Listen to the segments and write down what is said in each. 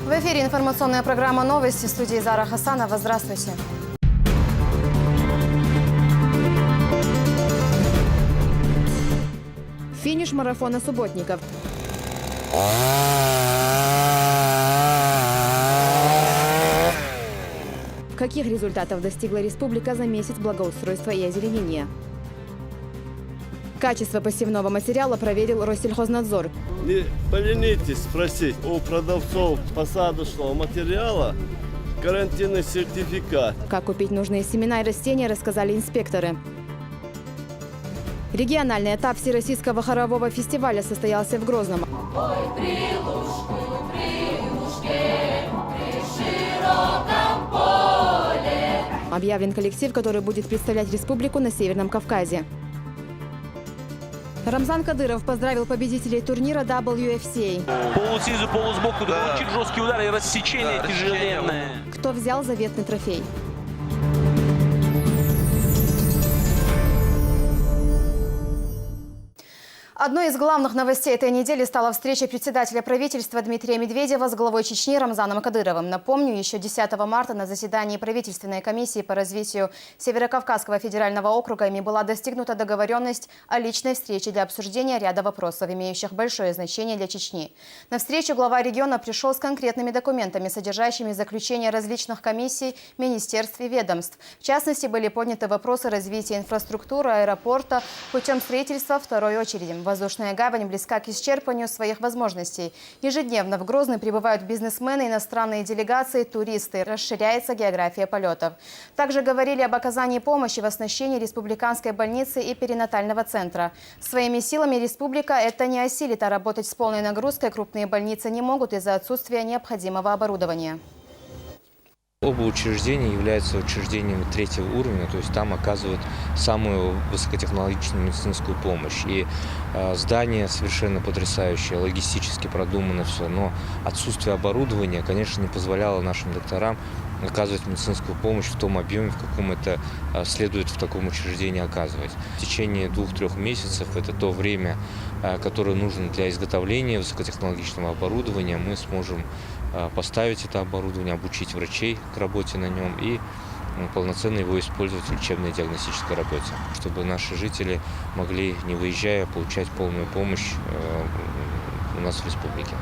В эфире информационная программа «Новости» в студии Зара Хасанова. Здравствуйте. Финиш марафона субботников. Каких результатов достигла республика за месяц благоустройства и озеленения? Качество посевного материала проверил Россельхознадзор. Не поленитесь спросить у продавцов посадочного материала карантинный сертификат. Как купить нужные семена и растения, рассказали инспекторы. Региональный этап Всероссийского хорового фестиваля состоялся в Грозном. Ой, прилушку, прилушке, при широком поле. Объявлен коллектив, который будет представлять республику на Северном Кавказе. Рамзан Кадыров поздравил победителей турнира WFCA. Полуснизу, полусбоку, очень жесткие удары и рассечение тяжеленное. Кто взял заветный трофей? Одной из главных новостей этой недели стала встреча председателя правительства Дмитрия Медведева с главой Чечни Рамзаном Кадыровым. Напомню, еще 10 марта на заседании правительственной комиссии по развитию Северокавказского федерального округа ими была достигнута договоренность о личной встрече для обсуждения ряда вопросов, имеющих большое значение для Чечни. На встречу глава региона пришел с конкретными документами, содержащими заключения различных комиссий, министерств и ведомств. В частности, были подняты вопросы развития инфраструктуры, аэропорта путем строительства второй очереди. Воздушная гавань близка к исчерпанию своих возможностей. Ежедневно в Грозный прибывают бизнесмены, иностранные делегации, туристы. Расширяется география полетов. Также говорили об оказании помощи в оснащении республиканской больницы и перинатального центра. Своими силами республика это не осилит, а работать с полной нагрузкой крупные больницы не могут из-за отсутствия необходимого оборудования. Оба учреждения являются учреждениями третьего уровня, то есть там оказывают самую высокотехнологичную медицинскую помощь. И здание совершенно потрясающее, логистически продумано все, но отсутствие оборудования, конечно, не позволяло нашим докторам оказывать медицинскую помощь в том объеме, в каком это следует в таком учреждении оказывать. В течение 2-3 месяцев, это то время, которое нужно для изготовления высокотехнологичного оборудования, мы сможем поставить это оборудование, обучить врачей к работе на нем и полноценно его использовать в лечебной диагностической работе, чтобы наши жители могли, не выезжая, получать полную помощь у нас в республике.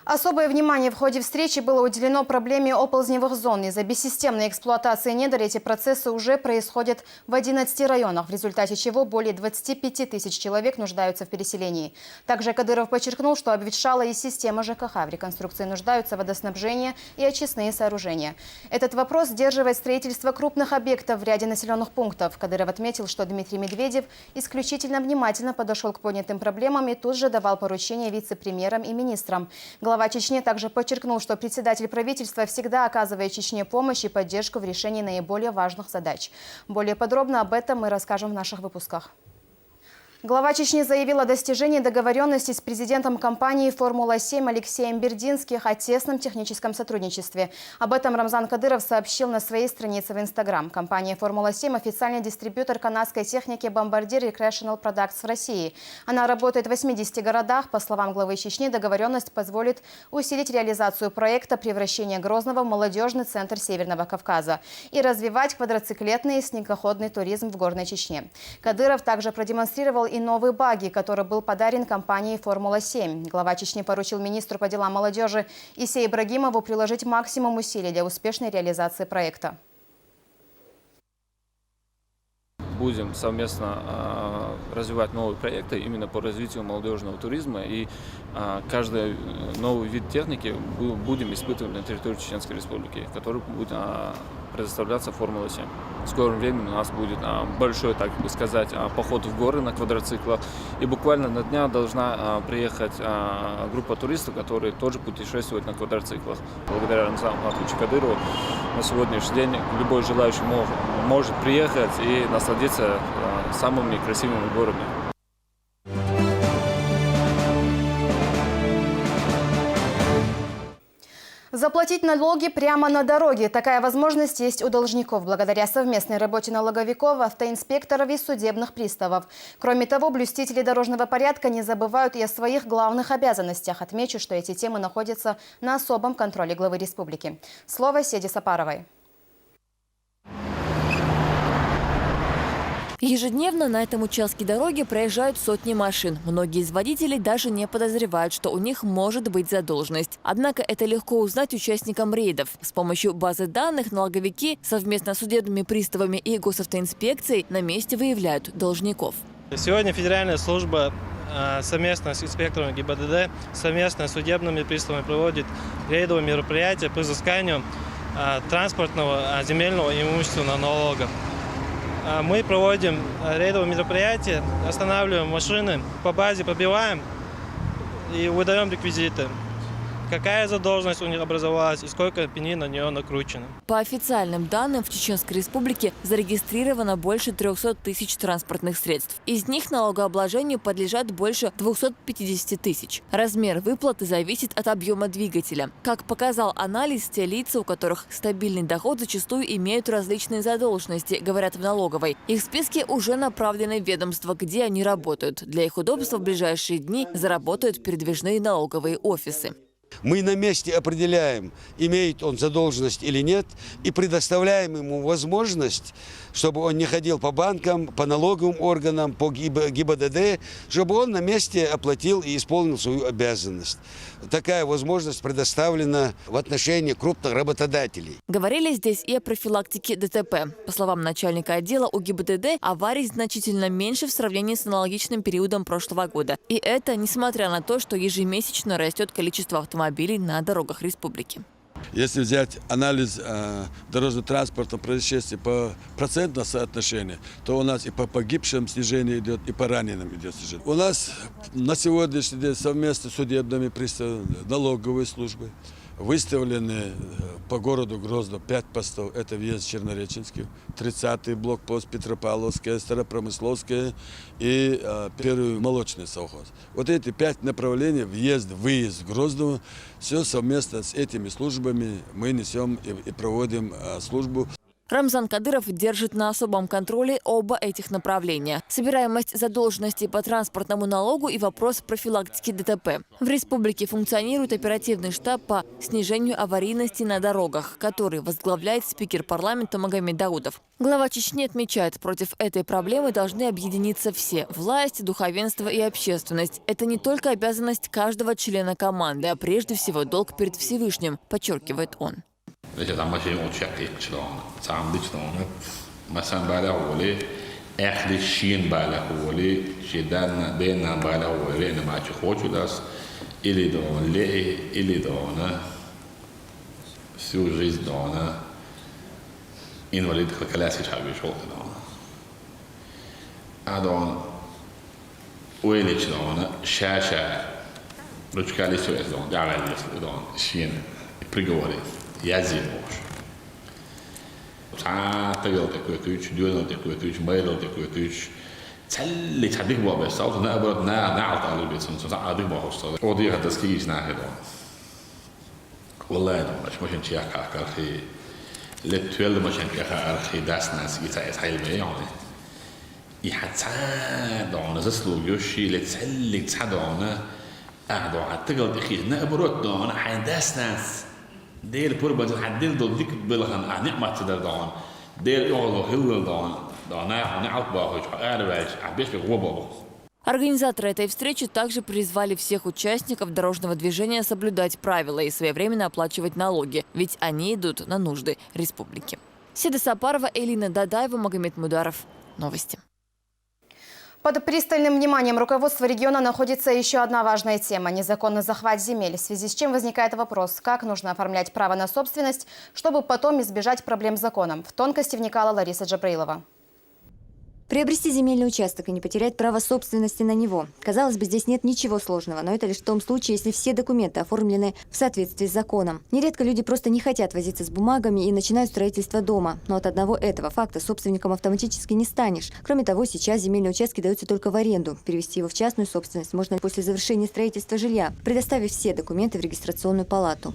Особое внимание в ходе встречи было уделено проблеме оползневых зон. Из-за бессистемной эксплуатации недр эти процессы уже происходят в 11 районах, в результате чего более 25 тысяч человек нуждаются в переселении. Также Кадыров подчеркнул, что обветшала и система ЖКХ. В реконструкции нуждаются водоснабжение и очистные сооружения. Этот вопрос сдерживает строительство крупных объектов в ряде населенных пунктов. Кадыров отметил, что Дмитрий Медведев исключительно внимательно подошел к поднятым проблемам и тут же давал поручения вице-премьерам и министрам. Глава Чечни также подчеркнул, что председатель правительства всегда оказывает Чечне помощь и поддержку в решении наиболее важных задач. Более подробно об этом мы расскажем в наших выпусках. Глава Чечни заявил о достижении договоренности с президентом компании «Формула-7» Алексеем Бердинским о тесном техническом сотрудничестве. Об этом Рамзан Кадыров сообщил на своей странице в Инстаграм. Компания «Формула-7» – официальный дистрибьютор канадской техники «Бомбардир Recreational Products» в России. Она работает в 80 городах. По словам главы Чечни, договоренность позволит усилить реализацию проекта превращения Грозного в молодежный центр Северного Кавказа и развивать квадроциклетный и снегоходный туризм в Горной Чечне. Кадыров также продемонстрировал и новый багги, который был подарен компанией «Формула-7». Глава Чечни поручил министру по делам молодежи Исее Ибрагимову приложить максимум усилий для успешной реализации проекта. Будем совместно развивать новые проекты именно по развитию молодежного туризма. И каждый новый вид техники будем испытывать на территории Чеченской Республики, который будет предоставляться «Формула-7». В скором времени у нас будет большой, так бы сказать, поход в горы на квадроциклах. И буквально на днях должна приехать группа туристов, которые тоже путешествуют на квадроциклах. Благодаря Рамзану Ахматовичу Кадырову на сегодняшний день любой желающий может приехать и насладиться самыми красивыми горами. Заплатить налоги прямо на дороге. Такая возможность есть у должников благодаря совместной работе налоговиков, автоинспекторов и судебных приставов. Кроме того, блюстители дорожного порядка не забывают и о своих главных обязанностях. Отмечу, что эти темы находятся на особом контроле главы республики. Слово Седи Сапаровой. Ежедневно на этом участке дороги проезжают сотни машин. Многие из водителей даже не подозревают, что у них может быть задолженность. Однако это легко узнать участникам рейдов. С помощью базы данных налоговики совместно с судебными приставами и госавтоинспекцией на месте выявляют должников. Сегодня федеральная служба совместно с инспекторами ГИБДД, совместно с судебными приставами проводит рейдовые мероприятия по взысканию транспортного, земельного и имущественного налога. Мы проводим рейдовые мероприятия, останавливаем машины, по базе побиваем и выдаем реквизиты. Какая задолженность у них образовалась и сколько пени на нее накручено. По официальным данным, в Чеченской Республике зарегистрировано больше 300 тысяч транспортных средств. Из них налогообложению подлежат больше 250 тысяч. Размер выплаты зависит от объема двигателя. Как показал анализ, те лица, у которых стабильный доход, зачастую имеют различные задолженности, говорят в налоговой. Их списки уже направлены в ведомства, где они работают. Для их удобства в ближайшие дни заработают передвижные налоговые офисы. Мы на месте определяем, имеет он задолженность или нет, и предоставляем ему возможность, чтобы он не ходил по банкам, по налоговым органам, по ГИБДД, чтобы он на месте оплатил и исполнил свою обязанность. Такая возможность предоставлена в отношении крупных работодателей. Говорили здесь и о профилактике ДТП. По словам начальника отдела у ГИБДД, аварий значительно меньше в сравнении с аналогичным периодом прошлого года. И это несмотря на то, что ежемесячно растет количество автомобилей на дорогах республики. Если взять анализ дорожно-транспортного происшествия по процентному соотношению, то у нас и по погибшим снижение идет, и по раненым идет снижение. У нас на сегодняшний день совместно с судебными приставами, налоговой службой выставлены по городу Грозно 5 постов. Это въезд Чернореченский, 30-й блокпост Петропавловская, Старопромысловская и первый молочный совхоз. Вот эти 5 направлений, въезд, выезд в Грозного, все совместно с этими службами мы несем и проводим службу. Рамзан Кадыров держит на особом контроле оба этих направления. Собираемость задолженностей по транспортному налогу и вопрос профилактики ДТП. В республике функционирует оперативный штаб по снижению аварийности на дорогах, который возглавляет спикер парламента Магомед Даудов. Глава Чечни отмечает, против этой проблемы должны объединиться все – власть, духовенство и общественность. Это не только обязанность каждого члена команды, а прежде всего долг перед Всевышним, подчеркивает он. مثلا بالا حوالی اخلی شین بالا حوالی جدن بین بالا حوالی نه ما چه خوچو دست ایلی دان لی ایلی دانه سوژیز دانه این ولید کلاسی چابی شد دانه آدان ویلی چه دانه شاشه روچکالی سویز دان دعوی دان شین پریگواری یزید باش تقدر تكويتش ديونا تكويتش مايلو تكويتش تسلي تحديك بابا الصوت أنا أبرد نعرف على البيت سنت عادي بابا الصوت ودي هذا سكيش ناهدا والله ده مش نشيا كارخي لتويل مش كارخي داس ناس يتحيل بيه يعني يحتى دعونا زسلو يوشي لتسلي تحدعونا أعدوا عتقل تخيل نأبرد دعونا حداس ناس دير بوربا حدين ضدك بلغن نعمة تدردان دير يعلو هلدان دانا نعطبا هوش عارباش عبيش بغوبا. Организаторы этой встречи также призвали всех участников дорожного движения соблюдать правила и своевременно оплачивать налоги, ведь они идут на нужды республики. Седа Сапарова, Элина Дадаева, Магомед Мударов. Новости. Под пристальным вниманием руководства региона находится еще одна важная тема – незаконный захват земель, в связи с чем возникает вопрос, как нужно оформлять право на собственность, чтобы потом избежать проблем с законом. В тонкости вникала Лариса Джабраилова. Приобрести земельный участок и не потерять право собственности на него. Казалось бы, здесь нет ничего сложного, но это лишь в том случае, если все документы оформлены в соответствии с законом. Нередко люди просто не хотят возиться с бумагами и начинают строительство дома. Но от одного этого факта собственником автоматически не станешь. Кроме того, сейчас земельные участки даются только в аренду. Перевести его в частную собственность можно после завершения строительства жилья, предоставив все документы в регистрационную палату.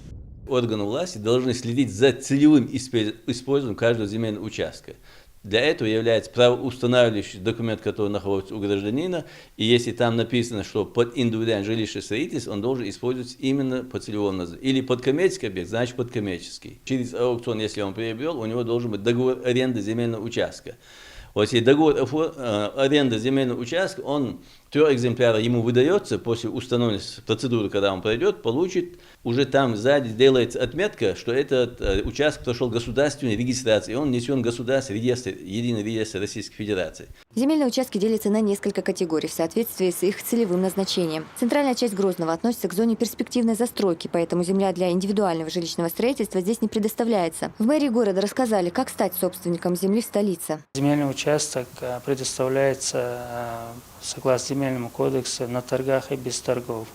Органы власти должны следить за целевым использованием каждого земельного участка. Для этого является правоустанавливающий документ, который находится у гражданина. И если там написано, что под индивидуальное жилищное строительство, он должен использоваться именно по целевому назначению. Или под коммерческий объект, значит под коммерческий. Через аукцион, если он приобрел, у него должен быть договор аренды земельного участка. Вот если договор аренды земельного участка, он 3 экземпляра ему выдается после установленной процедуры, когда он пройдет, получит, уже там сзади делается отметка, что этот участок прошел государственной регистрации, и он внесен в государственный реестр, единый реестр Российской Федерации. Земельные участки делятся на несколько категорий в соответствии с их целевым назначением. Центральная часть Грозного относится к зоне перспективной застройки, поэтому земля для индивидуального жилищного строительства здесь не предоставляется. В мэрии города рассказали, как стать собственником земли в столице. Земельный участок предоставляется согласно Земельному кодексу на торгах и без торгов.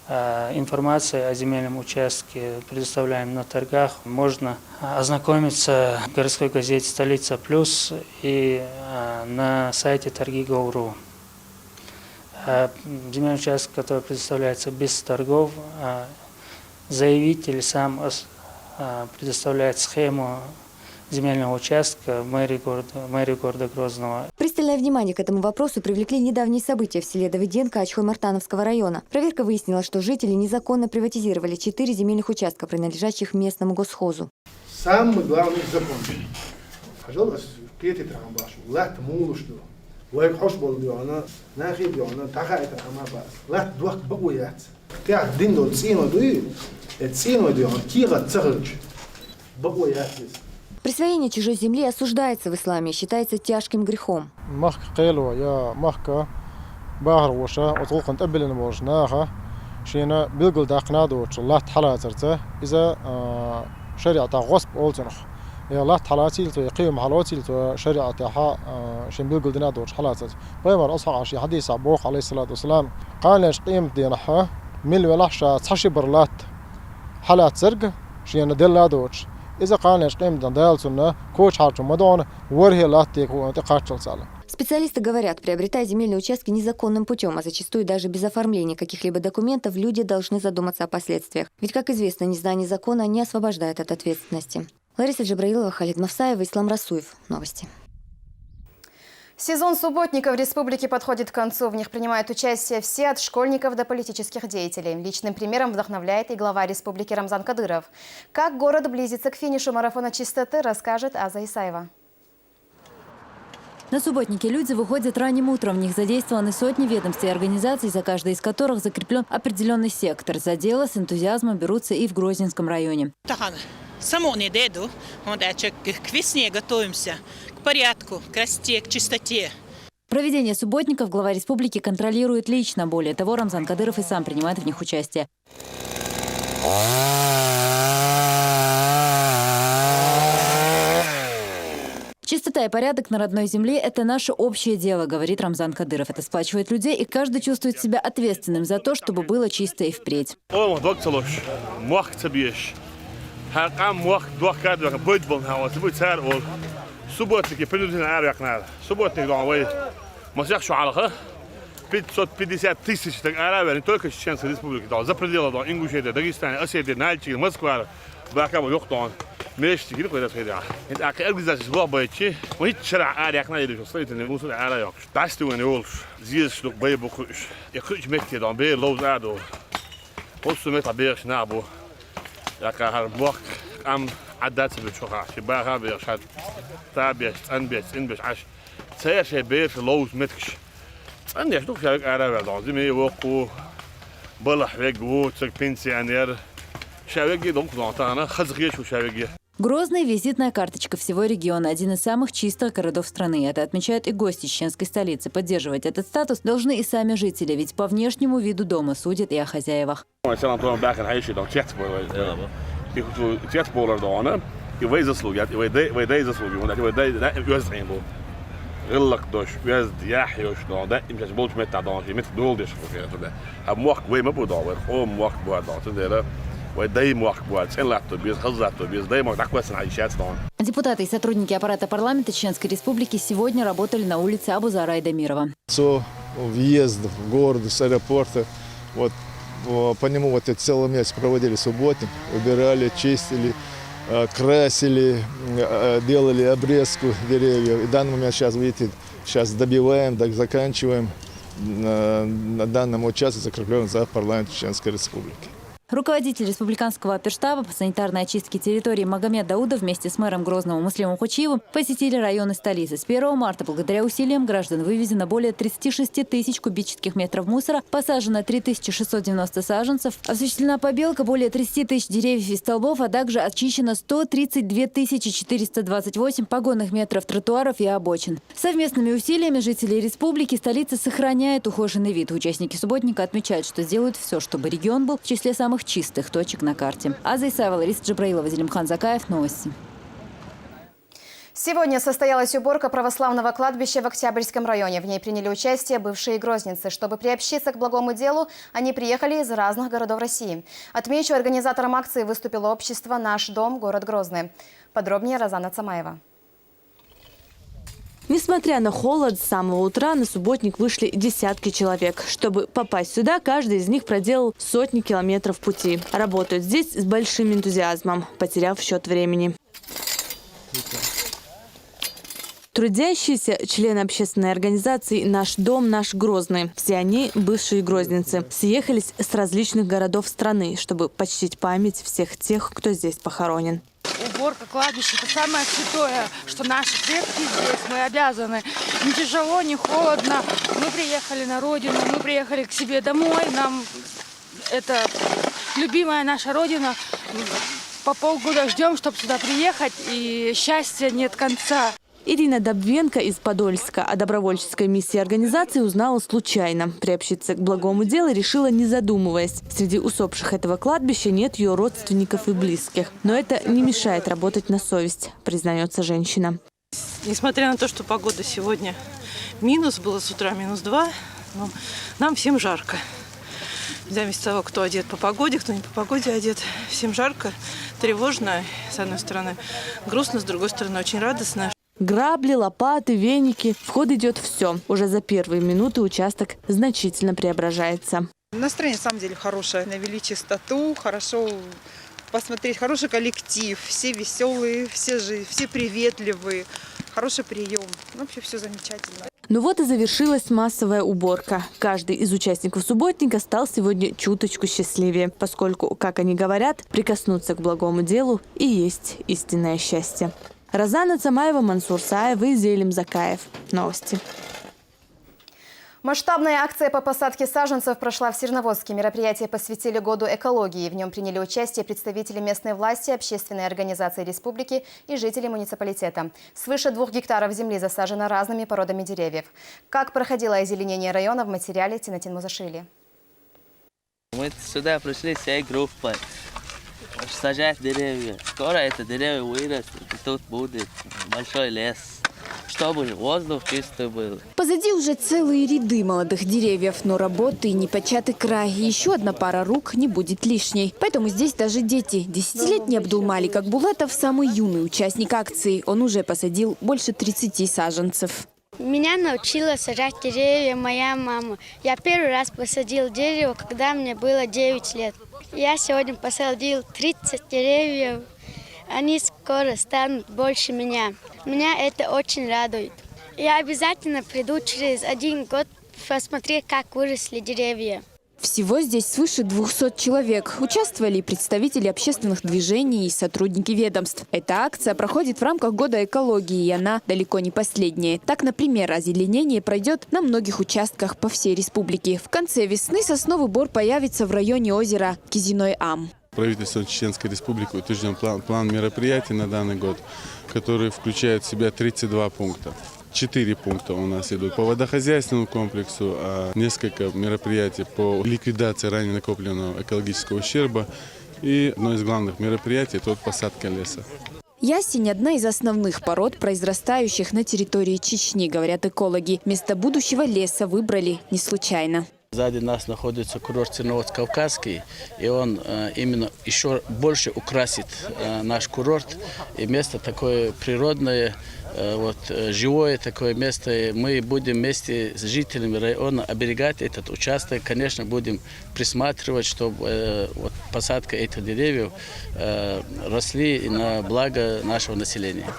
Информация о земельном участке предоставляем на торгах. Можно ознакомиться в городской газете «Столица Плюс» и на сайте торги.gov.ru. Земельный участок, который предоставляется без торгов, заявитель сам предоставляет схему земельного участка в мэрии города Грозного. Пристальное внимание к этому вопросу привлекли недавние события в селе Давыденко Ачхой-Мартановского района. Проверка выяснила, что жители незаконно приватизировали 4 земельных участка, принадлежащих местному госхозу. Самый главный закон. Пожалуйста, Присвоение чужой земли осуждается в исламе и считается тяжким грехом. Специалисты говорят, приобретая земельные участки незаконным путем, а зачастую даже без оформления каких-либо документов, люди должны задуматься о последствиях. Ведь, как известно, незнание закона не освобождает от ответственности. Лариса Джабраилова, Халид Мавсаева, Ислам Расуев. Новости. Сезон субботников в республике подходит к концу. В них принимают участие все, от школьников до политических деятелей. Личным примером вдохновляет и глава республики Рамзан Кадыров. Как город близится к финишу марафона чистоты, расскажет Аза Исаева. На субботники люди выходят ранним утром. В них задействованы сотни ведомств и организаций, за каждой из которых закреплен определенный сектор. За дело с энтузиазмом берутся и в Грозненском районе. Саму неделю, к весне готовимся, к порядку, к красоте, к чистоте. Проведение субботников глава республики контролирует лично. Более того, Рамзан Кадыров и сам принимает в них участие. Чистота и порядок на родной земле – это наше общее дело, говорит Рамзан Кадыров. Это сплачивает людей, и каждый чувствует себя ответственным за то, чтобы было чисто и впредь. Субботники принудительно арякнада. Субботник домой. Масяхшу алха. 550 тысяч так арабов, не только Чеченской республики, за пределы Ингушетии, Дагестана, Осетии, Нальчики, Москва, Бакаба, Юхтон, Мешти, куда это сказать. Это организация сборбойчи. Мы вчера арякнада идут, строительные мусоры араяк. Тасту не улш. Здесь что бейбу крыш. Я крыш мекти там бей лоузаду. Просто мета бейш набу. Я кахар бок ам عدات بالشقة شباها بيرشاد تابيش أنبيش إنبيش عش سير بيرش لوز متكش أني أشتوك شارك عربي دعزمي وقو بلح ويجو تسك بنسيانير شاويجي دونك دعطانا خزغيش وشاويجي. Грозный – визитная карточка всего региона, один из самых чистых городов страны. Это отмечают и гости чеченской столицы. Поддерживать этот статус должны и сами жители, ведь по внешнему виду дома судят и о хозяевах. Ik doe het sporen doen, ik weet het sloeg, ik weet deze sloeg, want ik weet deze zijn doen. Relak dus, wees ja, joh, nou dat is een beetje met dat dan, met doel dus voor dat. Hij mag weer met boord alweer, gewoon mag boord dat, dat. Weet deze mag boord, zijn laat op, is gezet op, is deze mag dat kwestie aan je chat staan. Депутаты и сотрудники аппарата парламента Чеченской Республики сегодня работали на улице Абузара Айдамирова. Въезд в город с аэропорта, вот по нему вот целый месяц проводили субботник, убирали, чистили, красили, делали обрезку деревьев. И в данный момент сейчас, видите, сейчас добиваем, так заканчиваем. На данном участке закреплен за парламентом Чеченской Республики. Руководитель республиканского оперштаба по санитарной очистке территории Магомед Даудов вместе с мэром Грозного Муслимом Хучиевым посетили районы столицы. С 1 марта благодаря усилиям граждан вывезено более 36 тысяч кубических метров мусора, посажено 3690 саженцев, осуществлена побелка более 30 тысяч деревьев и столбов, а также очищено 132 428 погонных метров тротуаров и обочин. Совместными усилиями жителей республики столица сохраняет ухоженный вид. Участники субботника отмечают, что сделают все, чтобы регион был в числе самых чистых точек на карте. Аза Исаева, Лариса Джабраилова, Зелимхан Закаев. Новости. Сегодня состоялась уборка православного кладбища в Октябрьском районе. В ней приняли участие бывшие грозницы. Чтобы приобщиться к благому делу, они приехали из разных городов России. Отмечу, организатором акции выступило общество «Наш дом. Город Грозный». Подробнее Розана Цамаева. Несмотря на холод, с самого утра на субботник вышли десятки человек. Чтобы попасть сюда, каждый из них проделал сотни километров пути. Работают здесь с большим энтузиазмом, потеряв счет времени. Трудящиеся члены общественной организации «Наш дом. Наш Грозный». Все они бывшие грозницы. Съехались с различных городов страны, чтобы почтить память всех тех, кто здесь похоронен. Уборка кладбища – это самое святое, что наши предки здесь. Мы обязаны. Не тяжело, не холодно. Мы приехали на родину, мы приехали к себе домой. Нам это любимая наша родина. По полгода ждем, чтобы сюда приехать, и счастья нет конца. Ирина Добвенко из Подольска о добровольческой миссии организации узнала случайно. Приобщиться к благому делу решила, не задумываясь. Среди усопших этого кладбища нет ее родственников и близких. Но это не мешает работать на совесть, признается женщина. Несмотря на то, что погода сегодня минус, было с утра -2, но нам всем жарко. В зависимости от того, кто одет по погоде, кто не по погоде одет. Всем жарко, тревожно, с одной стороны, грустно, с другой стороны, очень радостно. Грабли, лопаты, веники. В ход идет все. Уже за первые минуты участок значительно преображается. Настроение, на самом деле, хорошее. Навели чистоту, хорошо посмотреть, хороший коллектив. Все веселые, все приветливые. Хороший прием. Вообще все замечательно. Ну вот и завершилась массовая уборка. Каждый из участников субботника стал сегодня чуточку счастливее, поскольку, как они говорят, прикоснуться к благому делу и есть истинное счастье. Розана Цамаева, Мансур Саев и Зелим Закаев. Новости. Масштабная акция по посадке саженцев прошла в Серноводске. Мероприятие посвятили году экологии. В нем приняли участие представители местной власти, общественной организации республики и жители муниципалитета. Свыше 2 гектаров земли засажено разными породами деревьев. Как проходило озеленение района, в материале Тинатин Музашвили. Мы сюда пришли всей группой сажать деревья. Скоро это деревья вырастут, и тут будет большой лес, чтобы воздух чистый был. Позади уже целые ряды молодых деревьев, но работы не початый край. Еще одна пара рук не будет лишней. Поэтому здесь даже дети. 10-летний Абдулмалик Акбулатов – самый юный участник акции. Он уже посадил больше 30 саженцев. Меня научила сажать деревья моя мама. Я первый раз посадил дерево, когда мне было 9 лет. Я сегодня посадил 30 деревьев. Они скоро станут больше меня. Меня это очень радует. Я обязательно приду через 1 год посмотреть, как выросли деревья. Всего здесь свыше 200 человек. Участвовали и представители общественных движений и сотрудники ведомств. Эта акция проходит в рамках года экологии, и она далеко не последняя. Так, например, озеленение пройдет на многих участках по всей республике. В конце весны сосновый бор появится в районе озера Кизиной-Ам. Правительство Чеченской Республики утвержден план мероприятий на данный год, который включает в себя 32 пункта. 4 пункта у нас идут по водохозяйственному комплексу, а несколько мероприятий по ликвидации ранее накопленного экологического ущерба. И одно из главных мероприятий – это посадка леса. Ясень – одна из основных пород, произрастающих на территории Чечни, говорят экологи. Место будущего леса выбрали не случайно. Сзади нас находится курорт Церноводск-Кавказский, и он именно еще больше украсит наш курорт. И место такое природное, живое такое место. Мы будем вместе с жителями района оберегать этот участок. Конечно, будем присматривать, чтобы посадка этих деревьев росли на благо нашего населения.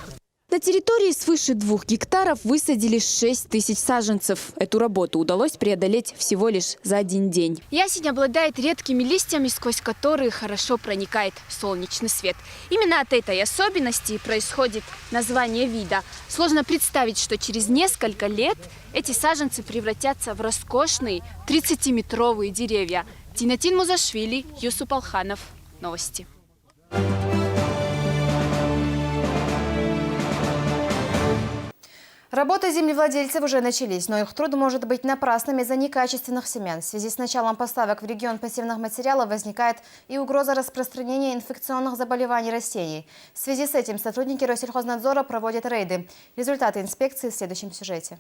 На территории свыше 2 гектаров высадили 6 тысяч саженцев. Эту работу удалось преодолеть всего лишь за один день. Ясень обладает редкими листьями, сквозь которые хорошо проникает солнечный свет. Именно от этой особенности происходит название вида. Сложно представить, что через несколько лет эти саженцы превратятся в роскошные 30-метровые деревья. Тинатин Музашвили, Юсуп Алханов. Новости. Работы землевладельцев уже начались, но их труд может быть напрасным из-за некачественных семян. В связи с началом поставок в регион посевных материалов возникает и угроза распространения инфекционных заболеваний растений. В связи с этим сотрудники Россельхознадзора проводят рейды. Результаты инспекции в следующем сюжете.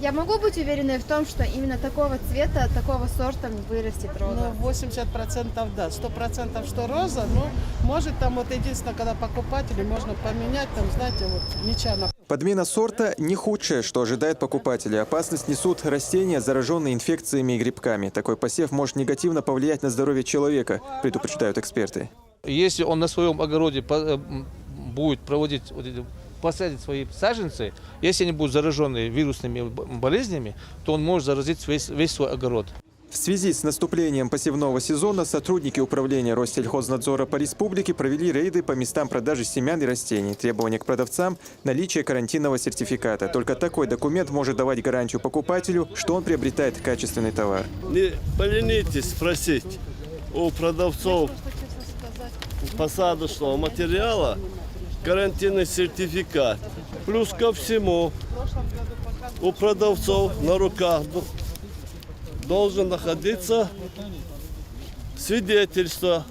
Я могу быть уверенной в том, что именно такого цвета, такого сорта вырастет роза? 80% да, 100% что роза, но может там единственное, когда покупатели можно поменять, там, знаете, нечаянно. Подмена сорта – не худшее, что ожидает покупателей. Опасность несут растения, зараженные инфекциями и грибками. Такой посев может негативно повлиять на здоровье человека, предупреждают эксперты. Если он на своем огороде будет посадить свои саженцы, если они будут заражены вирусными болезнями, то он может заразить весь свой огород. В связи с наступлением посевного сезона сотрудники управления Россельхознадзора по республике провели рейды по местам продажи семян и растений. Требования к продавцам – наличие карантинного сертификата. Только такой документ может давать гарантию покупателю, что он приобретает качественный товар. Не поленитесь спросить у продавцов посадочного материала карантинный сертификат. Плюс ко всему у продавцов на руках должен находиться свидетельство,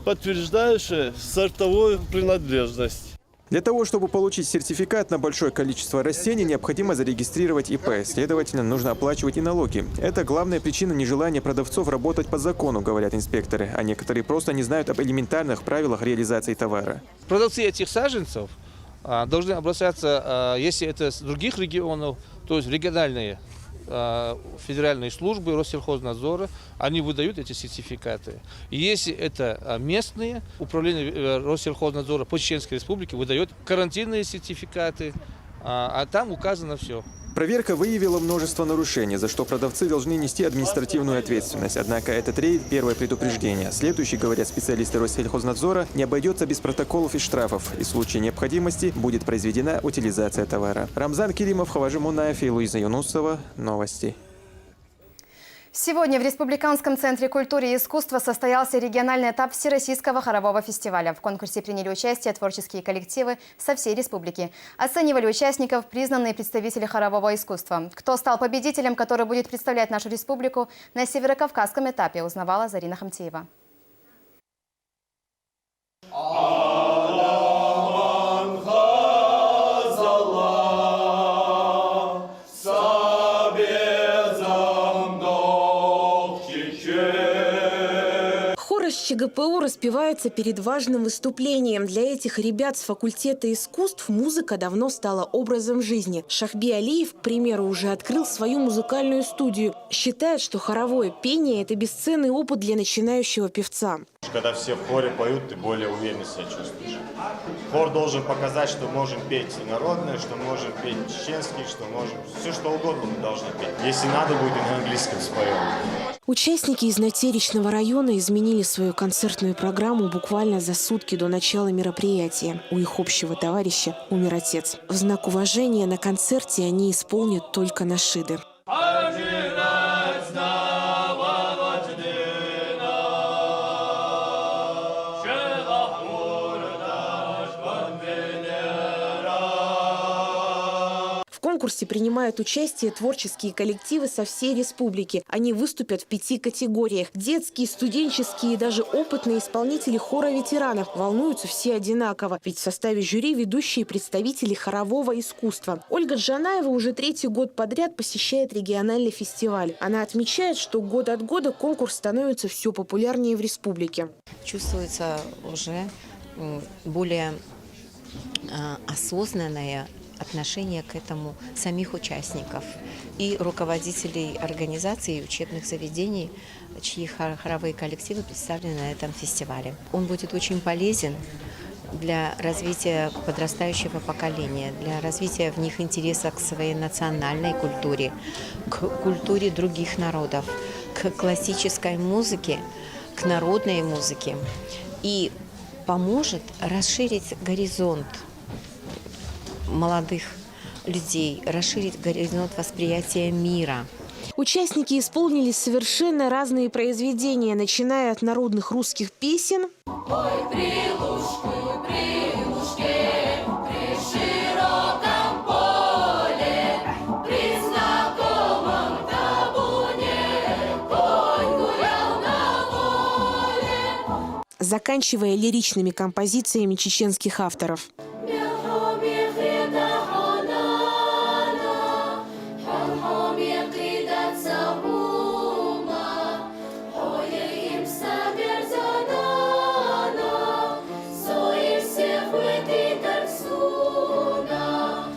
подтверждающее сортовую принадлежность. Для того, чтобы получить сертификат на большое количество растений, необходимо зарегистрировать ИП. Следовательно, нужно оплачивать и налоги. Это главная причина нежелания продавцов работать по закону, говорят инспекторы. А некоторые просто не знают об элементарных правилах реализации товара. Продавцы этих саженцев должны обращаться, если это с других регионов, то есть региональные федеральные службы Россельхознадзора, они выдают эти сертификаты. И если это местные, управление Россельхознадзора по Чеченской Республике выдает карантинные сертификаты, а там указано все. Проверка выявила множество нарушений, за что продавцы должны нести административную ответственность. Однако этот рейд – первое предупреждение. Следующий, говорят специалисты Россельхознадзора, не обойдется без протоколов и штрафов. И в случае необходимости будет произведена утилизация товара. Рамзан Килимов, Хаважи Мунаев и Луиза Юнусова. Новости. Сегодня в Республиканском центре культуры и искусства состоялся региональный этап Всероссийского хорового фестиваля. В конкурсе приняли участие творческие коллективы со всей республики. Оценивали участников признанные представители хорового искусства. Кто стал победителем, который будет представлять нашу республику на северокавказском этапе, узнавала Зарина Хамтиева. ЧГПУ распевается перед важным выступлением. Для этих ребят с факультета искусств музыка давно стала образом жизни. Шахби Алиев, к примеру, уже открыл свою музыкальную студию. Считает, что хоровое пение – это бесценный опыт для начинающего певца. Когда все в хоре поют, ты более уверенно себя чувствуешь. Хор должен показать, что можем петь и народное, что можем петь чеченский, что можем... Все, что угодно мы должны петь. Если надо будет, и на английском споем. Участники из Натеричного района изменили свою концертную программу буквально за сутки до начала мероприятия. У их общего товарища умер отец. В знак уважения на концерте они исполнят только нашиды. В конкурсе принимают участие творческие коллективы со всей республики. Они выступят в 5 категориях. Детские, студенческие и даже опытные исполнители хора ветеранов. Волнуются все одинаково, ведь в составе жюри ведущие представители хорового искусства. Ольга Джанаева уже 3-й год подряд посещает региональный фестиваль. Она отмечает, что год от года конкурс становится все популярнее в республике. Чувствуется уже более осознанное отношение к этому самих участников и руководителей организаций и учебных заведений, чьи хоровые коллективы представлены на этом фестивале. Он будет очень полезен для развития подрастающего поколения, для развития в них интереса к своей национальной культуре, к культуре других народов, к классической музыке, к народной музыке и поможет расширить горизонт молодых людей, расширить горизонт восприятия мира. Участники исполнили совершенно разные произведения, начиная от народных русских песен, Ой, прилушку, прилушке, при широком поле, при знакомом табуне, конь гулял на воле. заканчивая лиричными композициями чеченских авторов.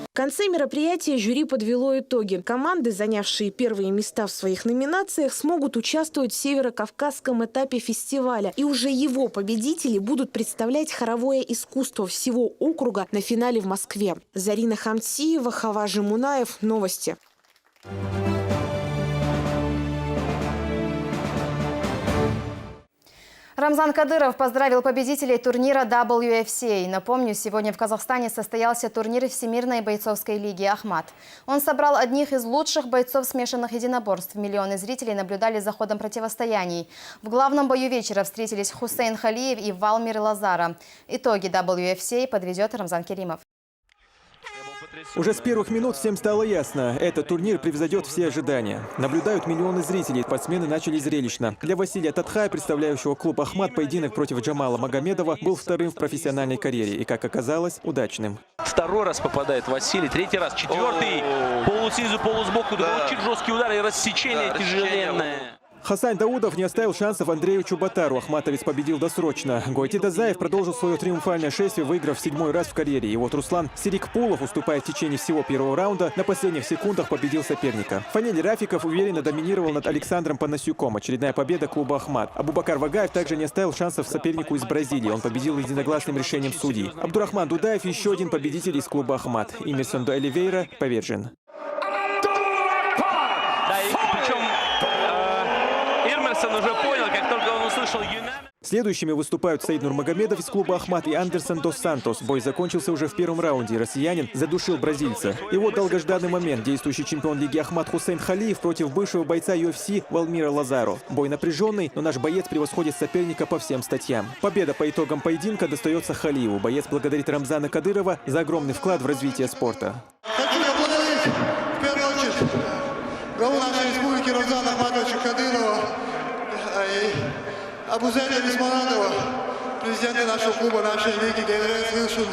В конце мероприятия жюри подвело итоги. Команды, занявшие первые места в своих номинациях, смогут участвовать в северокавказском этапе фестиваля. И уже его победители будут представлять хоровое искусство всего округа на финале в Москве. Зарина Хамтиева, Хаважи Мунаев. Новости. Рамзан Кадыров поздравил победителей турнира WFC. Напомню, сегодня в Казахстане состоялся турнир Всемирной бойцовской лиги «Ахмат». Он собрал одних из лучших бойцов смешанных единоборств. Миллионы зрителей наблюдали за ходом противостояний. В главном бою вечера встретились Хусейн Халиев и Валмир Лазара. Итоги WFC подведет Рамзан Керимов. Уже с первых минут всем стало ясно – этот турнир превзойдет все ожидания. Наблюдают миллионы зрителей, спортсмены начали зрелищно. Для Василия Татхая, представляющего клуб «Ахмат», поединок против Джамала Магомедова был вторым в профессиональной карьере и, как оказалось, удачным. Второй раз попадает Василий, третий раз, четвертый. Полуснизу, полусбоку, очень жесткий удар и рассечение тяжеленное. Хасан Даудов не оставил шансов Андрею Чубатару. Ахматовец победил досрочно. Гойти Дазаев продолжил свое триумфальное шествие, выиграв 7-й раз в карьере. И вот Руслан Сирикпулов, уступая в течение всего первого раунда, на последних секундах победил соперника. Фаниль Рафиков уверенно доминировал над Александром Панасюком. Очередная победа клуба «Ахмат». Абубакар Вагаев также не оставил шансов сопернику из Бразилии. Он победил единогласным решением судей. Абдурахман Дудаев – еще один победитель из клуба «Ахмат». Имерсон до Оливейра повержен. Уже понял, как только он услышал Следующими выступают Саид Нурмагомедов из клуба «Ахмат» и Андерсон дос Сантос. Бой закончился уже в первом раунде. Россиянин задушил бразильца. И вот долгожданный момент. Действующий чемпион лиги «Ахмат» Хусейн Халиев против бывшего бойца UFC Валмира Лазаро. Бой напряженный, но наш боец превосходит соперника по всем статьям. Победа по итогам поединка достается Халиеву. Боец благодарит Рамзана Кадырова за огромный вклад в развитие спорта. Хочу поблагодарить в первую очередь главу нашей республики Рамзана Ахматовича Кадырова и Абузайда Бисманатова, президента нашего клуба, нашей лиги ГДР.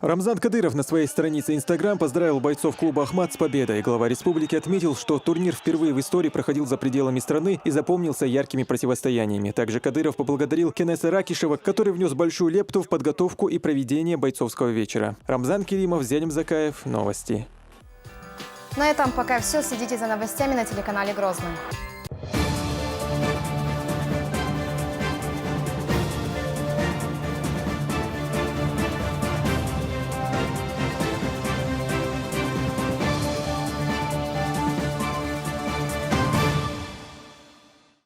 Рамзан Кадыров на своей странице Instagram поздравил бойцов клуба «Ахмат» с победой. Глава республики отметил, что турнир впервые в истории проходил за пределами страны и запомнился яркими противостояниями. Также Кадыров поблагодарил Кенеса Ракишева, который внес большую лепту в подготовку и проведение бойцовского вечера. Рамзан Керимов, Зелим Закаев. Новости. На этом пока все. Следите за новостями на телеканале «Грозный».